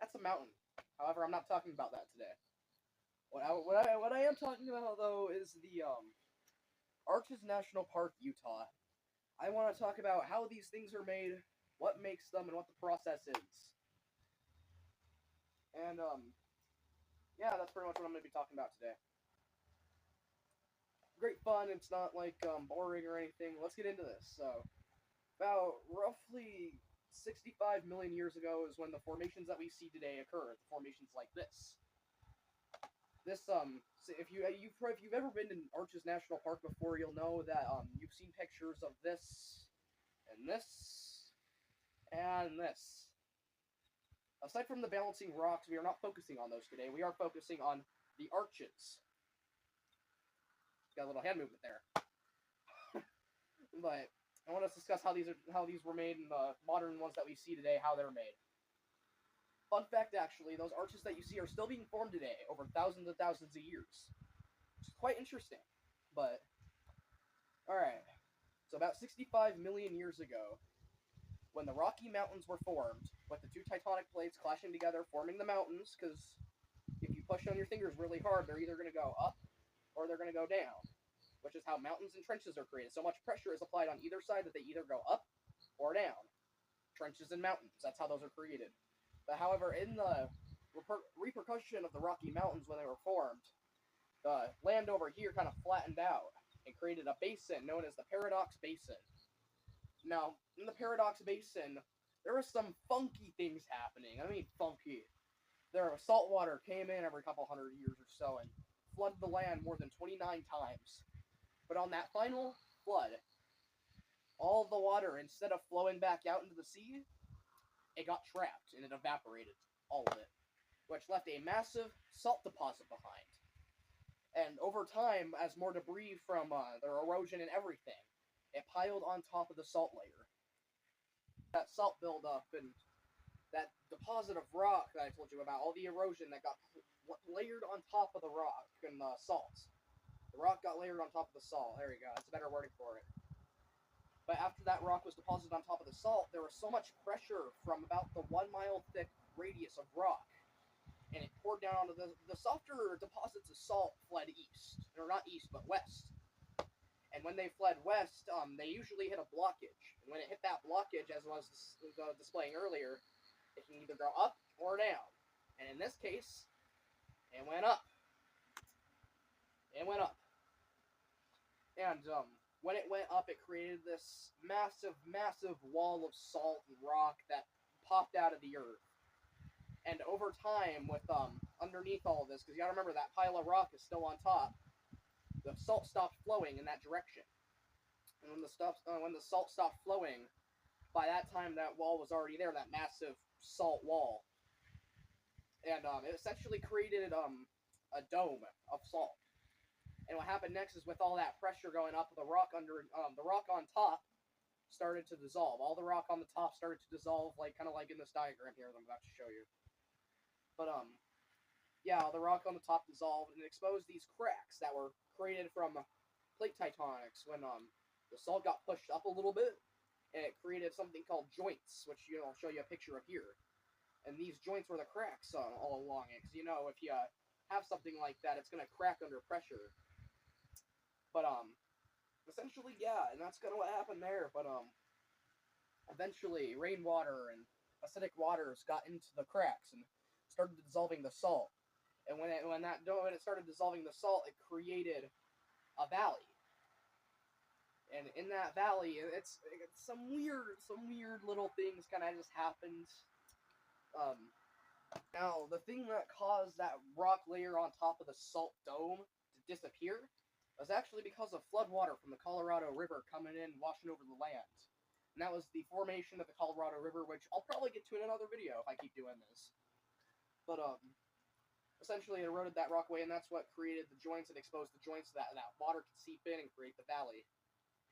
That's a mountain. However, I'm not talking about that today. What I am talking about though is the Arches National Park, Utah. I want to talk about how these things are made, what makes them, and what the process is. And yeah, that's pretty much what I'm going to be talking about today. Great fun. It's not like boring or anything. Let's get into this. So, about roughly 65 million years ago is when the formations that we see today occur. The formations like this. So if you've ever been in Arches National Park before, you'll know that you've seen pictures of this and this and this. Aside from the balancing rocks, we are not focusing on those today. We are focusing on the arches. Got a little hand movement there. But I want to discuss how these were made and the modern ones that we see today, how they're made. Fun fact, actually, those arches that you see are still being formed today, over thousands and thousands of years. Which is quite interesting. But, alright. So about 65 million years ago, when the Rocky Mountains were formed, with the two tectonic plates clashing together, forming the mountains, because if you push on your fingers really hard, they're either going to go up or they're going to go down, which is how mountains and trenches are created. So much pressure is applied on either side that they either go up or down. Trenches and mountains, that's how those are created. But however, in the repercussion of the Rocky Mountains when they were formed, the land over here kind of flattened out and created a basin known as the Paradox Basin. Now, in the Paradox Basin, there were some funky things happening. I mean, funky. Salt water came in every couple hundred years or so and flooded the land more than 29 times. But on that final flood, all of the water, instead of flowing back out into the sea, it got trapped and it evaporated, all of it, which left a massive salt deposit behind. And over time, as more debris from their erosion and everything, it piled on top of the salt layer. That salt buildup and that deposit of rock that I told you about, all the erosion that got layered on top of the rock and the salt. The rock got layered on top of the salt. There you go. That's a better wording for it. But after that rock was deposited on top of the salt, there was so much pressure from about the 1 mile thick radius of rock, and it poured down onto the softer deposits of salt fled east. Or not east, but west. And when they fled west, they usually hit a blockage. And when it hit that blockage, as I was displaying earlier, it can either go up or down. And in this case, it went up. It went up. And when it went up, it created this massive, massive wall of salt and rock that popped out of the earth. And over time, with underneath all of this, because you gotta remember that pile of rock is still on top, the salt stopped flowing in that direction. And when the salt stopped flowing, by that time that wall was already there, that massive salt wall. And it essentially created a dome of salt. And what happened next is with all that pressure going up, the rock on top started to dissolve. All the rock on the top started to dissolve, kind of like in this diagram here that I'm about to show you. But yeah, the rock on the top dissolved and it exposed these cracks that were created from plate tectonics when the salt got pushed up a little bit, and it created something called joints, which I'll show you a picture of here. And these joints were the cracks all along it, because if you have something like that, it's gonna crack under pressure. But essentially, yeah, and that's kind of what happened there. But eventually, rainwater and acidic waters got into the cracks and started dissolving the salt. And when it started dissolving the salt, it created a valley. And in that valley, it's some weird little things kind of just happened. Now, the thing that caused that rock layer on top of the salt dome to disappear was actually because of floodwater from the Colorado River coming in, washing over the land. And that was the formation of the Colorado River, which I'll probably get to in another video if I keep doing this. But, essentially it eroded that rock away, and that's what created the joints and exposed the joints so that water could seep in and create the valley.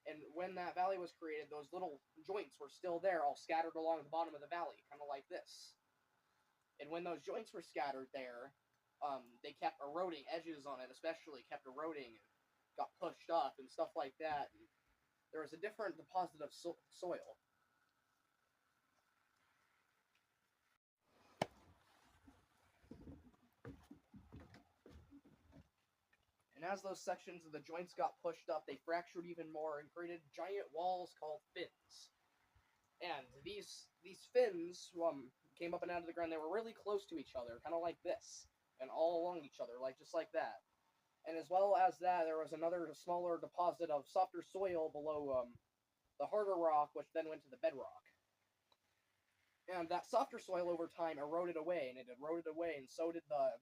And when that valley was created, those little joints were still there, all scattered along the bottom of the valley, kind of like this. And when those joints were scattered there, they kept eroding, edges on it especially kept eroding and got pushed up and stuff like that. And there was a different deposit of soil. And as those sections of the joints got pushed up, they fractured even more and created giant walls called fins. And these fins came up and out of the ground. They were really close to each other, kind of like this, and all along each other, like just like that. And as well as that, there was another smaller deposit of softer soil below the harder rock, which then went to the bedrock. And that softer soil over time eroded away, and it eroded away, and so did the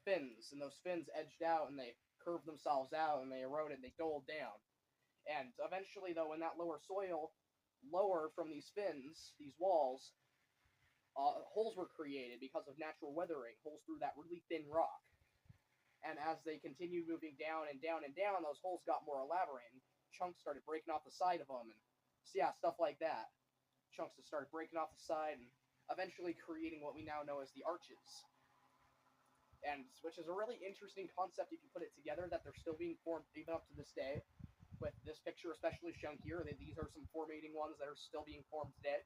fins, and those fins edged out, and they curved themselves out, and they eroded, they doled down. And eventually, though, when that lower soil, lower from these fins, these walls, holes were created because of natural weathering, holes through that really thin rock. And as they continued moving down and down and down, those holes got more elaborate, and chunks started breaking off the side of them, and so yeah, stuff like that. Chunks that started breaking off the side, and eventually creating what we now know as the arches. And which is a really interesting concept if you put it together, that they're still being formed even up to this day. With this picture especially shown here, these are some formating ones that are still being formed today.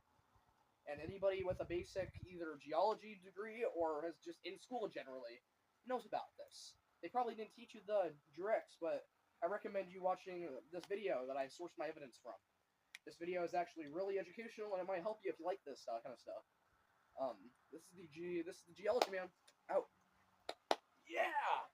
And anybody with a basic either geology degree or has just in school generally knows about this. They probably didn't teach you the directs, but I recommend you watching this video that I sourced my evidence from. This video is actually really educational, and it might help you if you like this kind of stuff. This is the geology man out. Yeah!